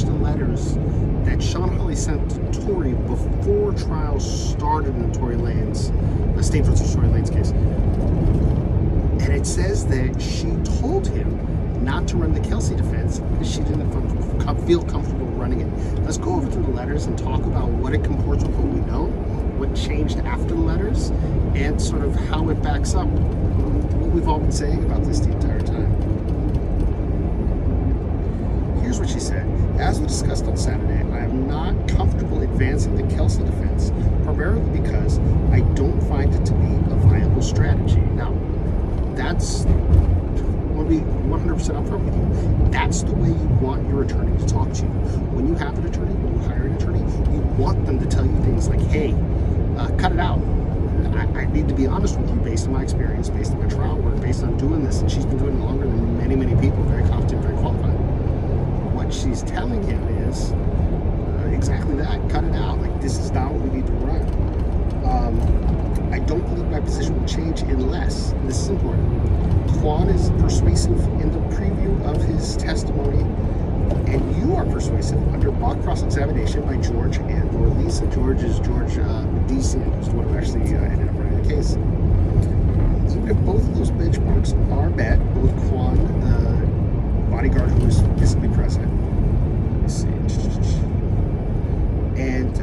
attached the letters that Shawn Holley sent to Tory before trial started in Tory Lanez, the State versus Tory Lanez case. And it says that she told him not to run the Kelsie defense because she didn't feel comfortable running it. Let's go over through the letters and talk about what it comports with what we know, what changed after the letters, and sort of how it backs up what we've all been saying about this the entire time. Here's what she said. As we discussed on Saturday, I am not comfortable advancing the Kelsie defense, primarily because I don't find it to be a viable strategy. Now, that's, I want to be 100% upfront with you. That's the way you want your attorney to talk to you. When you have an attorney, when you hire an attorney, you want them to tell you things like, hey, cut it out. I need to be honest with you based on my experience, based on my trial work, based on doing this. And she's been doing it longer than many, many people, very competent, very qualified. What she's telling him is exactly that, cut it out. Like, this is not what we need to run. I don't believe my position will change unless, and this is important, Quan is persuasive in the preview of his testimony, and you are persuasive under mock cross-examination by George and or Lisa. George is George Medician, who's the one who actually ended up running the case. Even if both of those benchmarks are met, both Quan, the bodyguard who was physically present, let's see, and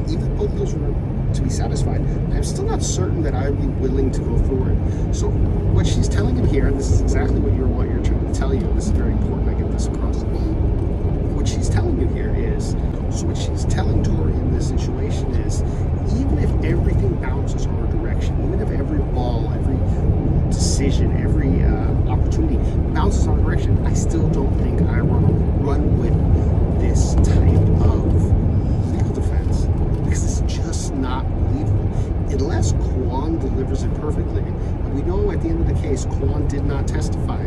even if both of those were to be satisfied, I'm still not certain that I would be willing to go forward. So what she's telling him here, and this is exactly what you're trying to tell you, and this is very important I get this across. What she's telling you here is, so what she's telling Tory in this situation is, even if everything bounces our direction, even if every ball, every decision, every opportunity bounces our direction, I still don't think I want to run with this type of legal defense, because it's just not believable. Unless Quan delivers it perfectly. And we know at the end of the case, Quan did not testify.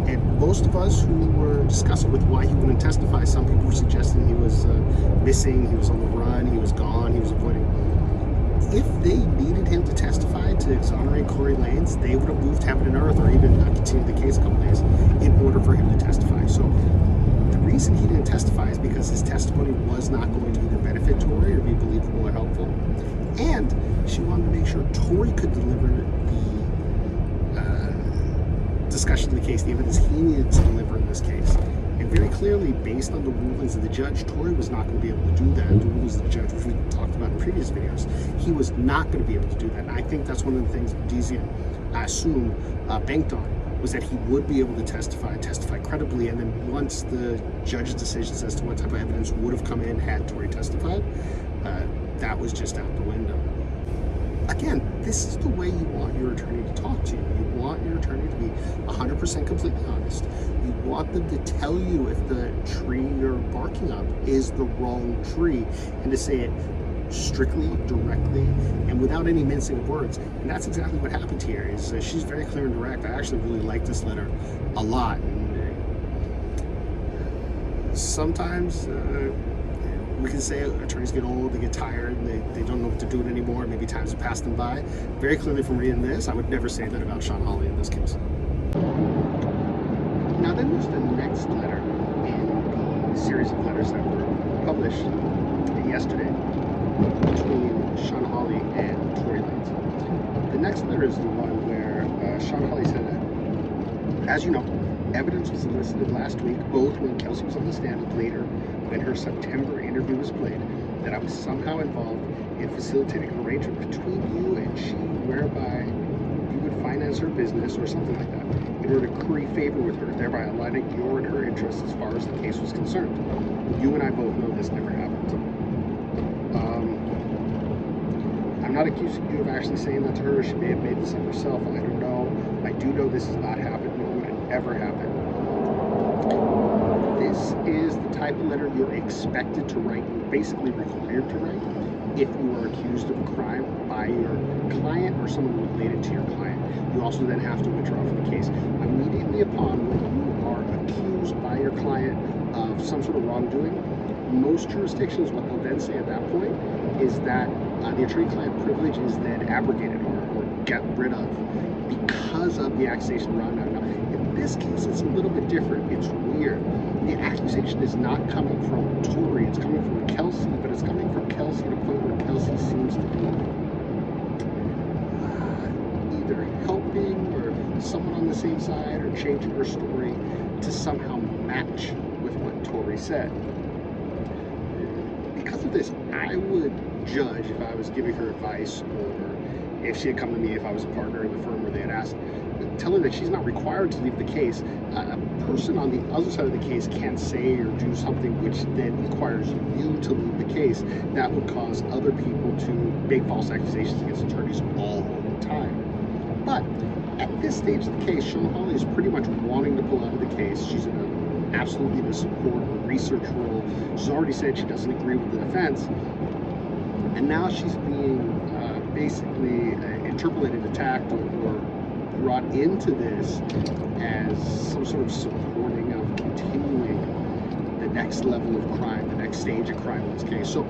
And most of us who were discussing with why he wouldn't testify, some people were suggesting he was missing, he was on the run, he was gone, he was avoiding. If they needed him to testify to exonerate Tory Lanez, they would have moved heaven and earth, or even continued the case a couple days in order for him to testify. So the reason he didn't testify is because his testimony was not going to either benefit Tory or be believable or helpful. And she wanted to make sure Tory could deliver the discussion of the case, the evidence he needed to deliver in this case. And very clearly, based on the rulings of the judge, Tory was not going to be able to do that. The rulings of the judge, which we talked about in previous videos, he was not going to be able to do that. And I think that's one of the things Medician, I assume, banked on, was that he would be able to testify credibly, and then once the judge's decisions as to what type of evidence would have come in had Tory testified, that was just out the window. Again, this is the way you want your attorney to talk to you. You want your attorney to be 100% completely honest. You want them to tell you if the tree you're barking up is the wrong tree, and to say it strictly, directly, and without any mincing of words. And that's exactly what happened here. Is she's very clear and direct. I actually really like this letter a lot. And sometimes we can say attorneys get old, they get tired, and they don't know what to do anymore. Maybe times have passed them by. Very clearly from reading this, I would never say that about Shawn Holley in this case. Now then there's the next letter in the series of letters that were published yesterday between Shawn Holley and Tory Lanez. The next letter is the one where Shawn Holley said that, as you know, evidence was elicited last week, both when Kelsey was on the stand and later when her September interview was played, that I was somehow involved in facilitating an arrangement between you and she whereby you would finance her business or something like that in order to curry favor with her, thereby aligning your and her interests as far as the case was concerned. You and I both know this never happened. I'm not accusing you of actually saying that to her. She may have made this up herself. I don't know. I do know this has not happened, nor would it ever happen. This is the type of letter you're expected to write, you're basically required to write, if you are accused of a crime by your client or someone related to your client. You also then have to withdraw from the case. Immediately upon when you are accused by your client of some sort of wrongdoing, most jurisdictions, what they'll then say at that point is that the attorney-client privilege is then abrogated or get rid of because of the accusation around that. Now, in this case, it's a little bit different. It's weird. The accusation is not coming from Tory, it's coming from Kelsey, but it's coming from Kelsey at a point where Kelsey seems to be either helping or someone on the same side or changing her story to somehow match with what Tory said. Because of this, I would judge, if I was giving her advice, or if she had come to me, if I was a partner in the firm, where they had asked, tell her that she's not required to leave the case. A person on the other side of the case can't say or do something which then requires you to leave the case. That would cause other people to make false accusations against attorneys all the time. But at this stage of the case, Shawn Holley is pretty much wanting to pull out of the case. She's absolutely in a support or research role. She's already said she doesn't agree with the defense. And now she's being basically interpolated, attacked, or brought into this as some sort of supporting of continuing the next level of crime, the next stage of crime in this case. So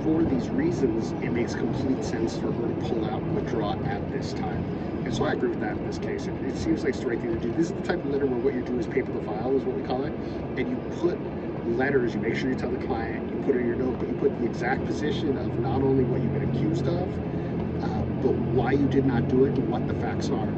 for these reasons, it makes complete sense for her to pull out and withdraw at this time. And so I agree with that in this case. It seems like it's the right thing to do. This is the type of letter where what you're doing is paper the file, is what we call it. And you put letters, you make sure you tell the client, you put it in your note, but you put the exact position of not only what you've been accused of, but why you did not do it and what the facts are.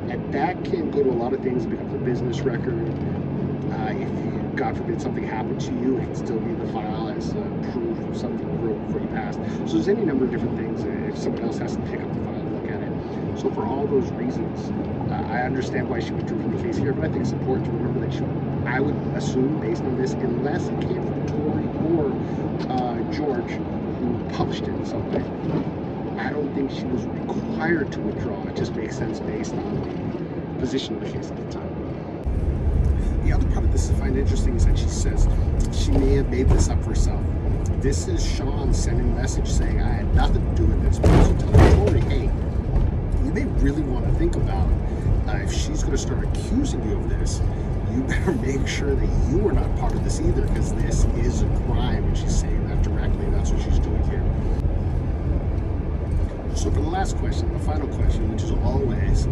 And that can go to a lot of things. It becomes a business record. If you, God forbid, something happened to you, it can still be in the file as proof of something you wrote before you passed. So there's any number of different things if someone else has to pick up the file and look at it. So for all those reasons, I understand why she withdrew from the case here, but I think it's important to remember that I would assume, based on this, unless it came from Tory or George, who published it in some way, I don't think she was required to withdraw. It just makes sense based on the position of the case at the time. The other part of this I find interesting is that she says she may have made this up for herself. This is Shawn sending a message saying, I had nothing to do with this, but also telling Tory, hey, you may really want to think about if she's going to start accusing you of this, you better make sure that you are not part of this either, because this is a crime, and she's saying that directly, and that's what she's doing here. So for the last question, the final question, which is always,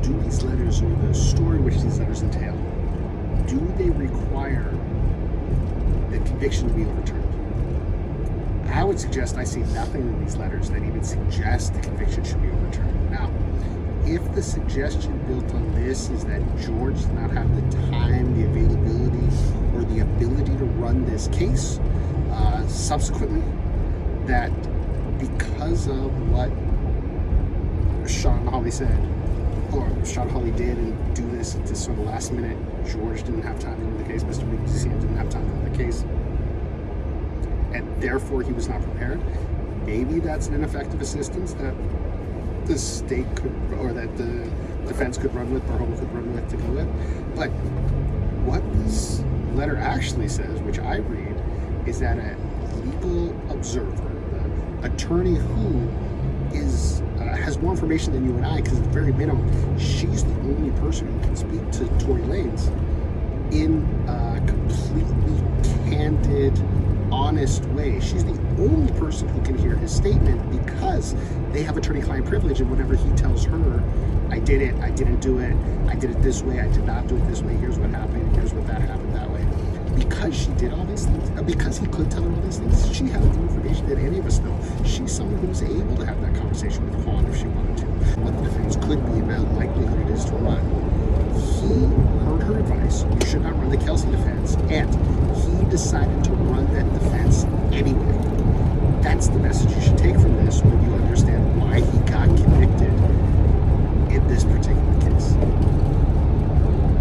do these letters, or the story which these letters entail, do they require the conviction to be overturned? I would suggest I see nothing in these letters that even suggest the conviction should be overturned. Now, if the suggestion built on this is that George did not have the time, the availability, or the ability to run this case, subsequently, that because of what Shawn Holley said, or Shawn Holley did, and do this at this sort of last minute, George didn't have time to run the case, Mr. McGee didn't have time to run the case, and therefore he was not prepared. Maybe that's an ineffective assistance that the state could, or that the defense could run with, or Homer could run with to go with. But what this letter actually says, which I read, is that a legal observer, the attorney who is has more information than you and I, because at the very minimum, she's the only person who can speak to Tory Lanez in a completely candid, honest way. She's the only person who can hear his statement, because they have attorney-client privilege, and whenever he tells her, I did it, I didn't do it, I did it this way, I did not do it this way, here's what happened, here's what that happened that way. Because she did all these things, because he could tell her all these things, she has more information than any of us know. She's someone who's able to have that conversation with Quan if she wanted to. What the defense could be about, likelihood it is to run. He heard her advice, you should not run the Kelsie defense, and he decided to run that defense anyway. That's the message you should take